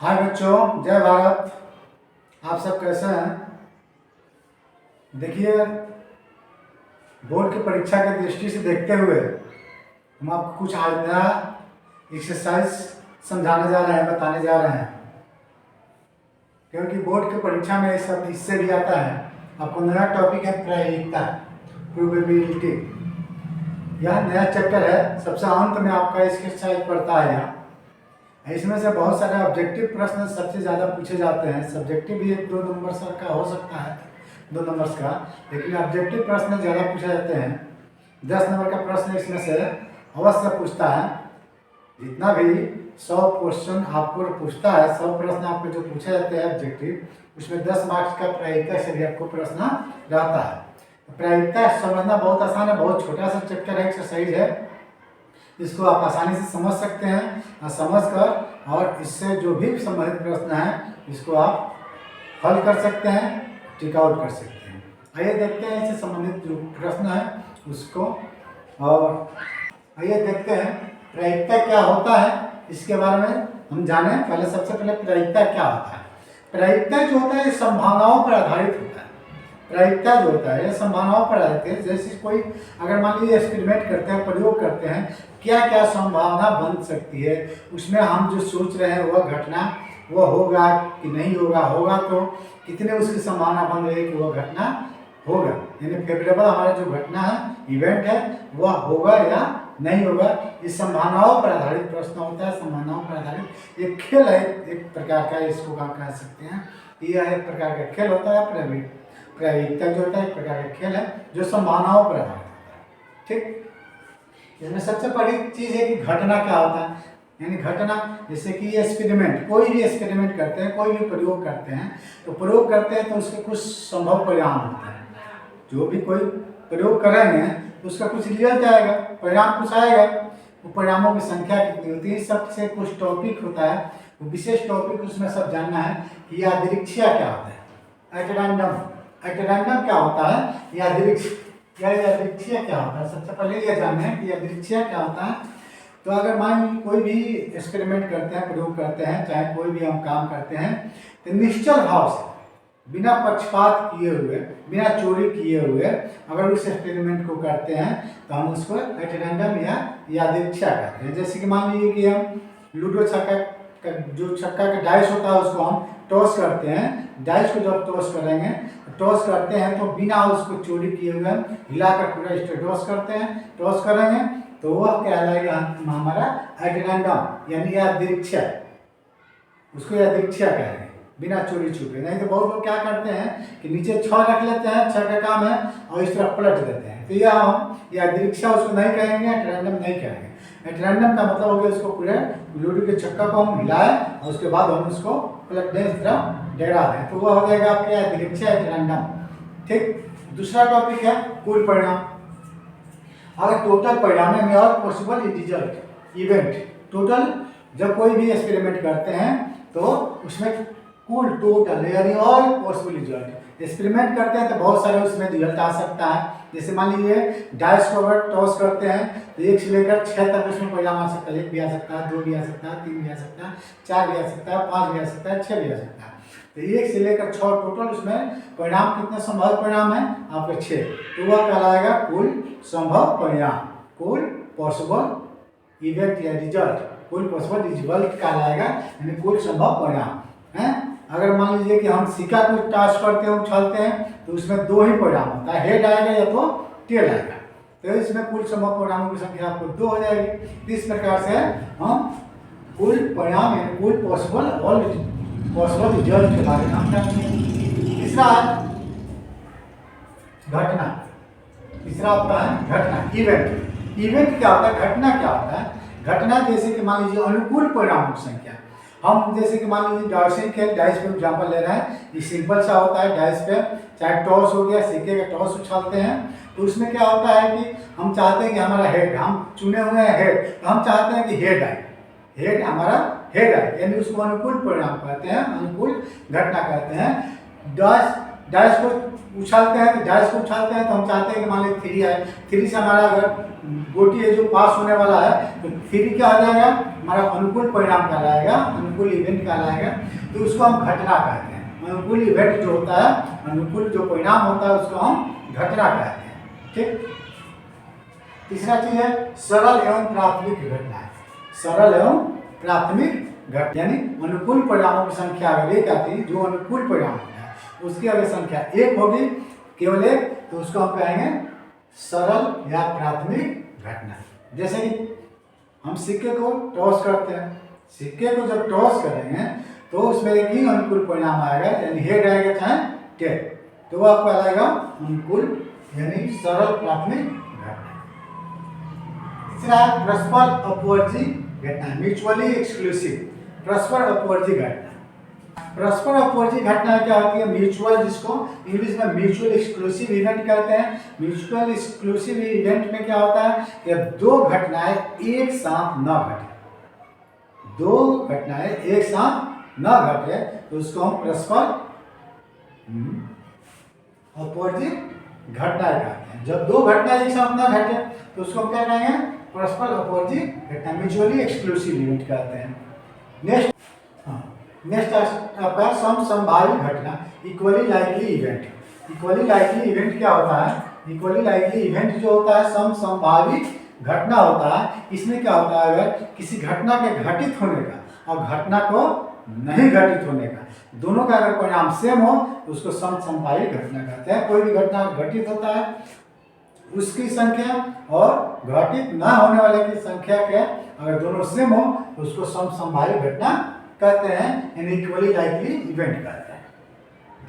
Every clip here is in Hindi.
हाय बच्चों, जय भारत। आप सब कैसे हैं? देखिए, बोर्ड की परीक्षा की दृष्टि से देखते हुए हम आपको कुछ आज नया एक्सरसाइज समझाने जा रहे हैं, बताने जा रहे हैं, क्योंकि बोर्ड की परीक्षा में सब इससे भी आता है। आपको नया टॉपिक है प्रायिकता, प्रोबेबिलिटी। यह नया चैप्टर है, सबसे अंत में आपका एक्सरसाइज पड़ता है। यहाँ इसमें से बहुत सारे ऑब्जेक्टिव प्रश्न सबसे ज़्यादा पूछे जाते हैं। सब्जेक्टिव भी 1-2 नंबर का हो सकता है, 2 नंबर्स का, लेकिन ऑब्जेक्टिव प्रश्न ज़्यादा पूछे जाते हैं। 10 नंबर का प्रश्न इसमें से अवश्य पूछता है। जितना भी 100 क्वेश्चन आपको पूछता है, 100 प्रश्न आपको जो पूछे जाते हैं ऑब्जेक्टिव, उसमें 10 मार्क्स का प्रायिकता से भी आपको प्रश्न रहता है। प्रायिकता समझना बहुत आसान है, बहुत छोटा सा चैप्टर है, एक्सरसाइज है। इसको आप आसानी से समझ सकते हैं, समझकर और इससे जो भी संबंधित प्रश्न है इसको आप हल कर सकते हैं, टिक आउट कर सकते हैं। आइए देखते हैं इससे संबंधित जो प्रश्न है उसको, और आइए देखते हैं प्रायिकता क्या होता है, इसके बारे में हम जाने। पहले सबसे पहले प्रायिकता क्या होता है। प्रायिकता जो होता है ये संभावनाओं पर आधारित होता है। प्रायिकता जो होता है संभावनाओं पर आधारित है। जैसे कोई अगर मान लीजिए एक्सपेरिमेंट करते हैं, प्रयोग करते हैं, क्या क्या संभावना बन सकती है, उसमें हम जो सोच रहे हैं वह घटना वह होगा कि नहीं होगा, होगा तो कितने उसकी संभावना बन रही है कि वह घटना होगा, यानी फेवरेबल हमारा जो घटना है, इवेंट है, वह होगा या नहीं होगा। इस संभावनाओं पर आधारित प्रश्न होता है। संभावनाओं पर आधारित एक खेल है, एक प्रकार का, इसको कह सकते हैं। यह एक प्रकार का खेल होता है। प्रायिकता जो होता है एक प्रकार का खेल है जो संभावनाओं पर आधारित होता है। ठीक, इसमें सबसे बड़ी चीज है कि घटना क्या होता है, यानी घटना। जैसे कि एक्सपेरिमेंट, कोई भी एक्सपेरिमेंट करते हैं, कोई भी प्रयोग करते हैं, तो प्रयोग करते हैं तो उसके कुछ संभव परिणाम होते हैं। जो भी कोई प्रयोग करेंगे तो उसका कुछ रिजल्ट आएगा, परिणाम कुछ आएगा। वो परिणामों की संख्या कितनी होती है, सबसे कुछ टॉपिक होता है, वो विशेष टॉपिक उसमें सब जानना है कि यादृच्छिक क्या होता है, एट रैंडम क्या होता है, यादृच्छिक क्या होता है। सबसे पहले ये जानना है कि यादृच्छिक क्या होता है। तो अगर मान लीजिए कोई भी एक्सपेरिमेंट करते हैं, प्रयोग करते हैं, चाहे कोई भी हम काम करते हैं, तो निश्चल भाव से, बिना पक्षपात किए हुए, बिना चोरी किए हुए अगर उस एक्सपेरिमेंट को करते हैं तो हम उसको एट रैंडम या यादृच्छिक कहते हैं। जैसे कि मान लीजिए कि हम लूडो छक्का का, जो छक्का का डाइस होता है उसको हम टॉस करते हैं। डाइस को जब टॉस करते हैं तो बिना उसको चोरी किए हुए हिलाकर पूरा टॉस करते हैं। टॉस करेंगे तो वह कहलाएगा हमारा एट रैंडम, यानी यादृच्छिक, उसको यादृच्छिक कहेंगे, बिना चोरी छुपे। नहीं तो बहुत लोग क्या करते हैं कि नीचे 6 रख लेते हैं, 6 का काम है, और इस तरह पलट देते हैं। तो यह हम यादृच्छिक उसको नहीं कहेंगे, एट रैंडम नहीं कहेंगे। एट रैंडम का मतलब हो गया उसको पूरे लूडो के छक्का को हम हिलाए और उसके बाद हम उसको पलट दें, इस तरह डेरा दें, तो वह हो जाएगा आपके यादृच्छिक एट रैंडम। ठीक, दूसरा टॉपिक है कुल परिणाम। अगर टोटल परिणाम में और पॉसिबल रिजल्ट इवेंट, टोटल जब कोई भी एक्सपेरिमेंट करते हैं तो उसमें कुल टोटल यानी ऑल पॉसिबल रिजल्ट, एक्सपेरिमेंट करते हैं तो बहुत सारे उसमें रिजल्ट आ सकता है। जैसे मान लीजिए डाइस को अगर टॉस करते हैं तो 1 से लेकर 6 तक उसमें परिणाम आ सकता है। 1 भी आ सकता है, 2 भी आ सकता है, 3 भी आ सकता है, 4 भी आ सकता है, 5 भी आ सकता है, 6 भी आ सकता है। तो 1 से लेकर 6 टोटल उसमें परिणाम कितने संभव परिणाम है आपके 6, तो वह कहलाएगा कुल संभव परिणाम, कुल पॉसिबल इवेंट या रिजल्ट, कुल पॉसिबल रिजल्ट कहलाएगा, यानी कुल संभव परिणाम है। अगर मान लीजिए कि हम सिक्का को टॉस करते हैं, उछालते हैं, तो उसमें 2 ही परिणाम होता है, हेड आएगा या तो टेल आएगा। तो इसमें कुल संभव परिणामों की संख्या आपको 2 हो जाएगी। इस प्रकार से हम कुल परिणाम यानी कुल पॉसिबल रिजल्ट के बारे में हम जानते हैं। तीसरा घटना, तीसरा आपका है घटना, इवेंट। इवेंट क्या होता है, घटना क्या होता है। घटना जैसे कि मान लीजिए अनुकूल परिणामों की संख्या, हम जैसे कि मान लीजिए डाइसिंग खेल, डाइस पे एग्जाम्पल ले रहे हैं, ये सिंपल सा होता है। डाइस पे चाहे टॉस हो गया, सिक्के का टॉस उछालते हैं, तो उसमें क्या होता है कि हम चाहते हैं कि हमारा हेड, हम चुने हुए हैं हेड, तो हम चाहते हैं कि हेड आए, हेड हमारा हेड आए, यानी उसको अनुकूल परिणाम कहते हैं, अनुकूल घटना कहते हैं। डाइस को उछालते हैं, तो डाइस को उछालते हैं तो हम चाहते हैं कि मान लीजिए 3 आए, 3 से हमारा अगर गोटी है जो पास होने वाला है तो 3 क्या हो जाएगा, हमारा अनुकूल परिणाम कहलाएगा, अनुकूल इवेंट कहलाएगा, तो उसको हम घटना कहते हैं। अनुकूल इवेंट जो होता है, अनुकूल जो परिणाम होता है उसको हम घटना कहते हैं। ठीक। तीसरा चीज है सरल एवं प्राथमिक घटना। सरल एवं प्राथमिक घटना यानी अनुकूल परिणामों की संख्या अगर एक आती है, जो अनुकूल परिणाम होता है उसकी अगर संख्या एक होगी, केवल एक, तो उसको हम कहेंगे सरल या प्राथमिक घटना। जैसे कि हम सिक्के को टॉस करते हैं, सिक्के को जब टॉस करेंगे तो उसमें एक ही अनुकूल परिणाम आएगा, यानी हेड आएगा चाहे टेल, तो वो आपको आएगा अनुकूल यानी सरल प्राथमिक घटना। तीसरा है परस्पर अपवर्ती घटना, म्यूचुअली एक्सक्लूसिव। परस्पर अपवर्ती घटना, परस्पर अपवर्ती घटना क्या होती है? म्यूचुअल, जिसको इंग्लिश में म्यूचुअल एक्सक्लूसिव इवेंट कहते हैं। म्यूचुअल एक्सक्लूसिव इवेंट में क्या होता है कि दो घटनाएं एक साथ न घटे, दो घटनाएं एक साथ न घटे तो उसको हम परस्पर अपवर्ती घटना कहते हैं। जब दो घटना एक साथ न घटे तो उसको हम क्या कहेंगे? परस्पर अपवर्ती घटना, म्यूचुअली एक्सक्लूसिव इवेंट कहते हैं। नेक्स्ट आपका समसंभावी घटना, equally likely event. Equally likely event क्या होता है? इक्वली लाइकली इवेंट जो होता है समसंभावी घटना होता है। इसमें क्या होता है, अगर किसी घटना के घटित होने का और घटना को नहीं घटित होने का, दोनों का अगर परिणाम सेम हो तो उसको समसंभावी घटना कहते हैं। कोई भी घटना घटित होता है उसकी संख्या और घटित न होने वाले की संख्या के अगर दोनों सेम हो तो उसको समसंभावी घटना कहते हैं, यानी इक्वली लाइकली इवेंट कहते हैं।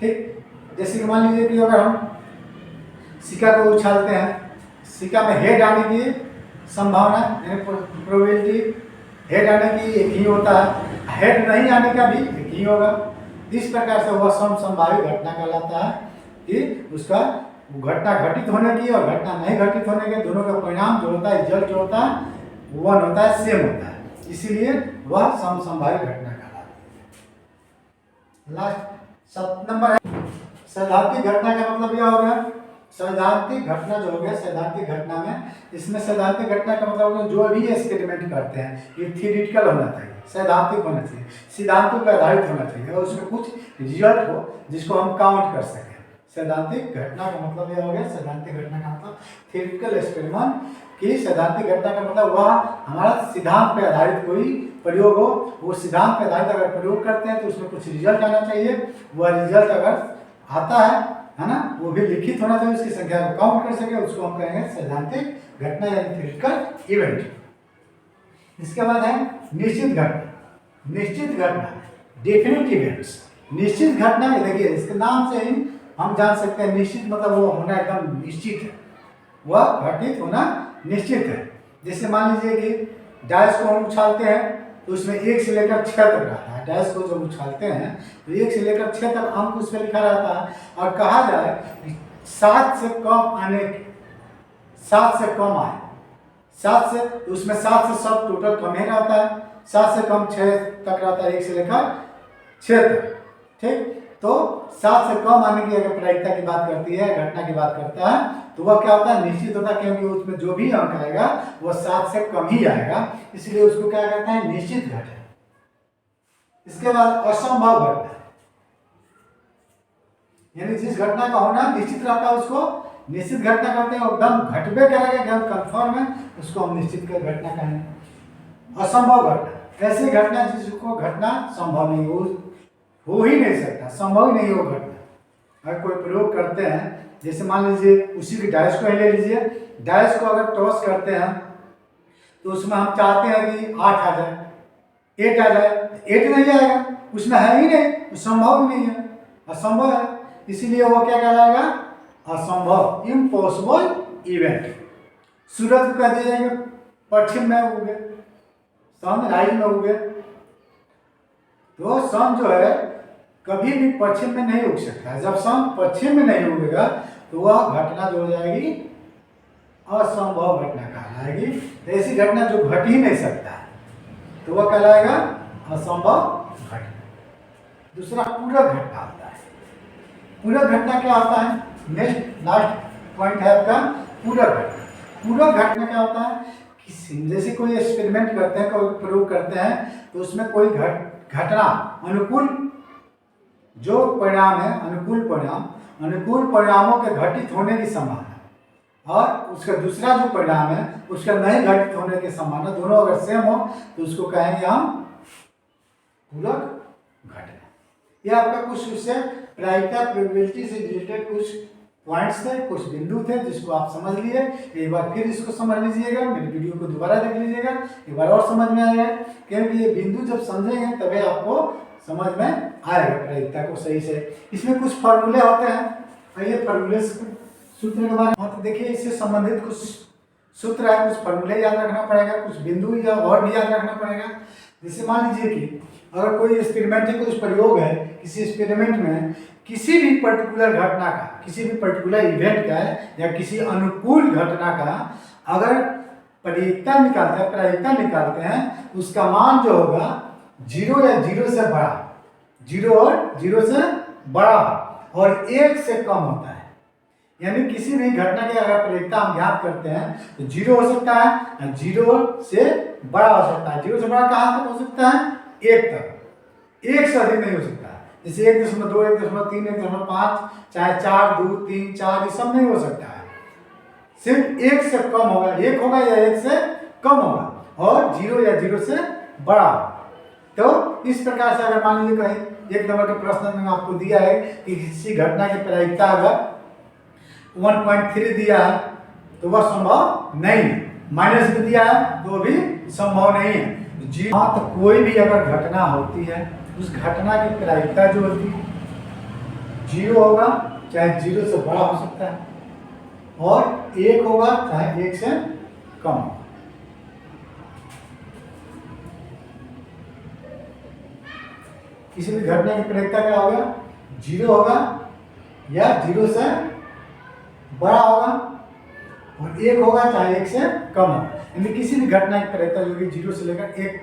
ठीक। जैसे कि मान लीजिए कि अगर हम सिक्का को उछालते हैं, सिक्का में हेड आने की संभावना यानी प्रोबेबिलिटी, हेड आने की एक ही होता है, हेड नहीं आने का भी एक ही होगा। इस प्रकार से वह समसंभावी घटना कहलाता है कि उसका घटना घटित होने की और घटना नहीं घटित होने के दोनों का परिणाम जो होता है, रिजल्ट जो होता है, वन होता है, सेम होता है, इसीलिए वह समसंभावी घटना कहलाती है। लास्ट 7 नंबर है सैद्धांतिक घटना का मतलब यह हो गया, सैद्धांतिक घटना जो हो गया, सैद्धांतिक घटना में, इसमें सैद्धांतिक घटना का मतलब होगा जो भी एक्सपेरिमेंट करते हैं ये थियोरिटिकल होना चाहिए, सैद्धांतिक होना चाहिए, सिद्धांतों पर आधारित होना चाहिए और उसमें कुछ रिजल्ट हो जिसको हम काउंट कर सकें। सैद्धांतिक घटना का मतलब यह हो गया, सैद्धांतिक घटना का मतलब थियोरिटिकल एक्सपेरिमेंट की। सैद्धांतिक घटना का मतलब वह हमारा सिद्धांत पर आधारित कोई प्रयोग हो, वो सिद्धांत पर आधारित अगर प्रयोग करते हैं तो उसमें कुछ रिजल्ट आना चाहिए, वह रिजल्ट अगर आता है ना, वो भी लिखित होना चाहिए, उसकी संख्या को काउंट कर सके, उसको हम कहेंगे सैद्धांतिक घटना यानी थियोरिटिकल इवेंट। इसके बाद है निश्चित घटना। निश्चित घटना, डेफिनेट इवेंट्स। निश्चित घटना, देखिए इसके नाम से ही हम जान सकते हैं निश्चित मतलब वो होना एकदम निश्चित है, वह घटित होना निश्चित है। जैसे मान लीजिए कि डायस को हम उछालते हैं तो उसमें 1 से लेकर 6 तक रहता है। डायस को जब उछालते हैं तो 1 से लेकर 6 तक अंक उस पर लिखा रहता है, और कहा जाए 7 से कम आने, 7 से कम आए, 7 से, तो उसमें 7 से सब टोटल कम ही रहता है, 7 से कम 6 तक रहता है, 1 से लेकर 6 तक। ठीक। तो 7 से कम आने की अगर प्रायिकता की बात करती है, घटना की बात करता है, तो वह क्या होता है? निश्चित होता है, क्योंकि उसमें जो भी अंक आएगा वह 7 से कम ही आएगा, इसलिए उसको क्या कहते हैं? निश्चित घटना। इसके बाद असंभव घटना, यानी जिस घटना का होना निश्चित रहता है उसको निश्चित घटना कहते हैं, एकदम घटबे करेगा, एकदम कंफर्म है, उसको हम निश्चित घटना कहेंगे। असंभव घटना, ऐसी घटना जिसको घटना संभव नहीं हो ही नहीं सकता, संभव ही नहीं हो घटना। अगर कोई प्रयोग करते हैं, जैसे मान लीजिए उसी की डायस को ही ले लीजिए, डायस को अगर टॉस करते हैं तो उसमें हम चाहते हैं कि 8 आ जाए, 8 आ जाए, 8 नहीं आएगा, उसमें है ही नहीं, वो संभव ही नहीं है, असंभव है, इसीलिए वो क्या कहलाएगा? असंभव, इम्पॉसिबल इवेंट। सूरज को कह दिया जाएगा पश्चिम में उगे, सन राइज में उगे, तो सन जो है कभी भी पश्चिम में नहीं उग सकता है। जब सन पश्चिम में नहीं उगेगा तो वह घटना जो हो जाएगी असंभव घटना कहलाएगी। ऐसी घटना जो घट ही नहीं सकता है तो वह कहलाएगा असंभव घटना। दूसरा पूरक घटना होता है। पूरक घटना क्या होता है? नेक्स्ट लास्ट पॉइंट है आपका पूरक घटना। पूरक घटना क्या होता है? जैसे कोई एक्सपेरिमेंट करते हैं, कोई प्रयोग करते हैं, तो उसमें कोई घटना अनुकूल जो परिणाम है, अनुकूल परिणामों के घटित होने की संभावना और उसका दूसरा जो परिणाम है उसका नहीं घटित होने की संभावना, दोनों अगर सेम हो तो उसको कहेंगे हम पूरक घटना। यह आपका कुछ उससे प्रायिकता प्रोबेबिलिटी से रिलेटेड कुछ पॉइंट्स थे, कुछ बिंदु थे जिसको आप समझ लिए। एक बार फिर इसको समझ लीजिएगा, मेरी वीडियो को दोबारा देख लीजिएगा, एक बार और समझ में आएगा, क्योंकि ये बिंदु जब समझेंगे तभी आपको समझ में आएगा प्रायिकता को सही से। इसमें कुछ फॉर्मूले होते हैं, आइए फॉर्मूले सूत्र के बारे में तो देखिए, इससे संबंधित कुछ सूत्र है, कुछ फॉर्मूले याद रखना पड़ेगा, कुछ बिंदु या और भी याद रखना पड़ेगा। जैसे मान लीजिए कि अगर कोई एक्सपेरिमेंट है, कुछ प्रयोग है, किसी एक्सपेरिमेंट में किसी भी पर्टिकुलर घटना का, किसी भी पर्टिकुलर इवेंट का या किसी अनुकूल घटना का अगर प्रायिकता निकालते हैं, उसका मान जो होगा 0 या 0 से बड़ा, 0 और 0 से बड़ा और 1 से कम होता है। यानी किसी भी घटना की अगर प्रायिकता हम ज्ञात करते हैं तो 0 हो सकता है, 0 से बड़ा हो सकता है। 0 से बड़ा कहाँ तक हो सकता है? 1 तक, 1 से अधिक नहीं हो सकता है। जैसे 1.2, 1.3, 1.5, चाहे 4, 2, 3, 4 ये सब नहीं हो सकता है, सिर्फ 1 से कम होगा, 1 होगा या 1 से कम होगा और 0 या 0 से बड़ा। तो इस प्रकार से अगर मान लीजिए कहीं 1 नंबर के प्रश्न में आपको दिया है कि किसी घटना की प्रायिकता अगर 1.3 दिया है तो वह संभव नहीं है, माइनस भी दिया है तो भी संभव नहीं है। तो कोई भी अगर घटना होती है, उस घटना की प्रायिकता जो होती है 0 होगा, चाहे 0 से बड़ा हो सकता है, और 1 होगा, चाहे 1 से कम होगा। किसी भी घटना की प्रायिकता क्या होगा? 0 होगा या 0 से बड़ा होगा और 1 होगा, चाहे 1 से कम होगा। यानी किसी भी घटना की प्रायिकता जो कि 0 से लेकर 1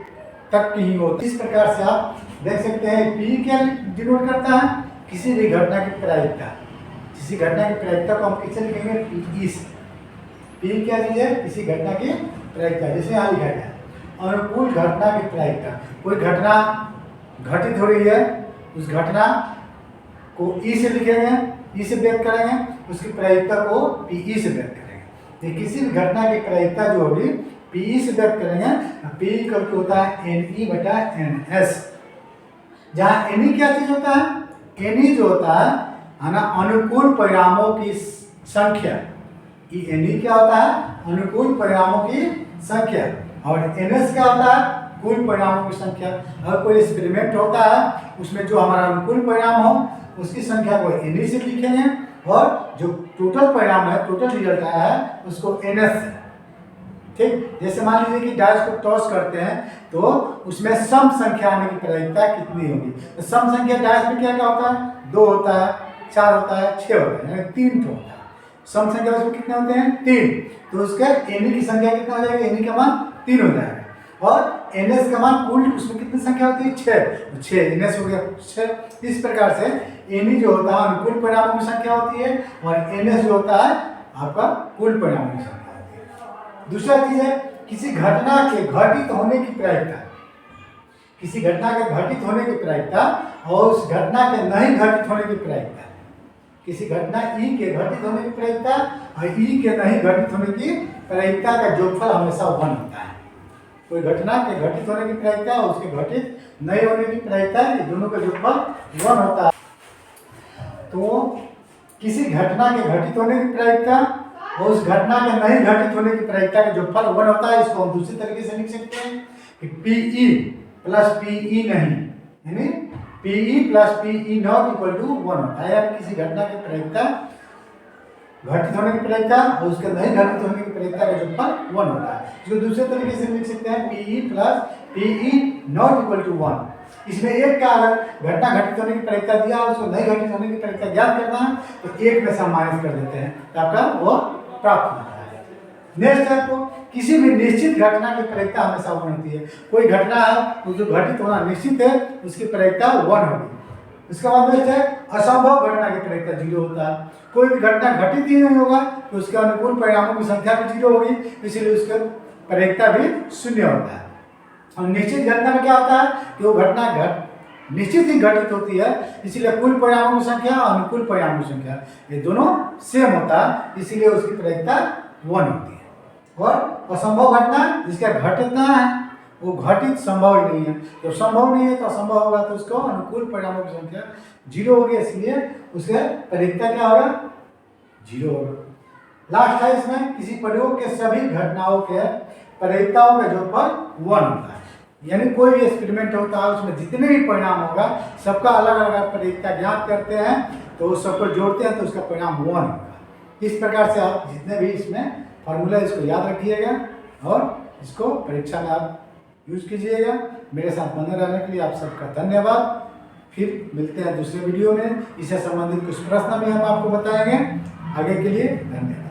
तक की ही होती है। इस प्रकार से आप देख सकते हैं P क्या डिनोट करता है? किसी भी घटना की प्रायिकता। किसी घटना की प्रायिकता को हम किससे लिखेंगे? P से। P क्या चीज है? किसी घटना की प्रायिकता। जैसे यहाँ लिखा गया अनुकूल घटना की प्रायिकता। कोई घटना घटित हो रही है, उस घटना को E से लिखेंगे, E से व्यक्त करेंगे, उसकी प्रायिकता को PE से व्यक्त करेंगे। किसी भी घटना की प्रायिकता जो होगी PE से व्यक्त करेंगे। P इक्वल टू होता है NE/NS, जहाँ NE क्या चीज होता है? NE जो होता है ना, अनुकूल परिणामों की संख्या। NE क्या होता है? अनुकूल परिणामों की संख्या। और NS क्या होता है? कुल परिणामों की संख्या। अगर कोई एक्सपेरिमेंट होता है उसमें जो हमारा अनुकूल परिणाम हो उसकी संख्या को NE से लिखेंगे और जो टोटल परिणाम है, टोटल रिजल्ट आया है, उसको NS से। ठीक, जैसे मान लीजिए कि डाइस को टॉस करते हैं तो उसमें सम संख्या आने की प्रायिकता कितनी होगी? तो सम संख्या डाइस में क्या क्या होता है? 2 होता है, 4 होता है, 6 होता है, यानी 3 तो होता है। सम संख्या उसमें कितने होते हैं? 3। तो उसका NE की संख्या कितना हो जाएगा? NE का मान 3 हो जाएगा और NS का मान कुल उसमें कितनी संख्या होती है? 6। 6 NS हो गया 6। इस प्रकार से NE जो होता है अनुकूल परिणामों की संख्या होती है और NS जो होता है आपका कुल परिणामों की संख्या होती है। दूसरा चीज है किसी घटना के घटित होने की प्रायिकता। किसी घटना के घटित होने की प्रायिकता और उस घटना के नहीं घटित होने की प्रायिकता। किसी घटना E के घटित होने की प्रायिकता और E के नहीं घटित होने की प्रायिकता का जोगफल हमेशा 1 होता है। कोई घटना के घटित होने की प्रायिकता और उसके घटित नहीं होने की प्रायिकता, ये दोनों का जोगफल 1 होता है। तो किसी घटना के घटित होने की प्रायिकता और उस घटना के नहीं घटित होने की प्रायिकता का जोगफल 1 होता है। इसको हम दूसरी तरीके से लिख सकते हैं कि PE प्लस PE नहीं, यानी PE plus PE not equal to 1 होता है। यानी किसी घटना की प्रायिकता घटित होने की प्रायिकता और उसके नहीं घटित होने की प्रायिकता का जोगफल 1 होता है। इसको दूसरे तरीके से लिख सकते हैं PE plus PE not equal to 1। इसमें एक का अगर घटना घटित होने की प्रायिकता दिया और उसको नहीं घटित होने की प्रायिकता ज्ञात करना है तो एक में से हम माइनस कर देते हैं तो आपका वो प्राप्त होता है। नेक्स्ट है, आपको किसी भी निश्चित घटना की प्रायिकता हमेशा 1 होती है। कोई घटना है वो जो घटित होना निश्चित है उसकी प्रायिकता 1 होगी। इसका मतलब है असंभव घटना की प्रायिकता 0 होता है। कोई भी घटना घटित ही नहीं होगा तो उसके अनुकूल परिणामों की संख्या भी 0 होगी, इसलिए उसके परिकता भी शून्य होता है। और निश्चित घटना में क्या होता है कि वो घटना निश्चित ही घटित होती है, इसीलिए कुल परिणामों की संख्या और अनुकूल परिणामों की संख्या ये दोनों सेम होता है, इसीलिए उसकी परिकता 1 होती है। और असंभव घटना जिसका घटित ना है वो घटित संभव ही नहीं है। जब संभव नहीं है तो असंभव होगा, तो उसको अनुकूल परिणामों की संख्या 0 होगी, इसलिए उसका परिकता क्या होगा 0 होगा। लास्ट है इसमें किसी प्रयोग के सभी घटनाओं के परिकताओं का जोड़फल 1 होता है। यानी कोई भी एक्सपेरिमेंट होता है उसमें जितने भी परिणाम होगा सबका अलग अलग परिकता ज्ञात करते हैं, तो उस सबको जोड़ते हैं तो उसका परिणाम 1 होगा। इस प्रकार से आप जितने भी इसमें फॉर्मूला इसको याद रखिएगा और इसको परीक्षा में आप यूज कीजिएगा। मेरे साथ बने रहने के लिए आप सबका धन्यवाद। फिर मिलते हैं दूसरे वीडियो में, इससे संबंधित कुछ प्रश्न भी हम आपको बताएंगे। आगे के लिए धन्यवाद।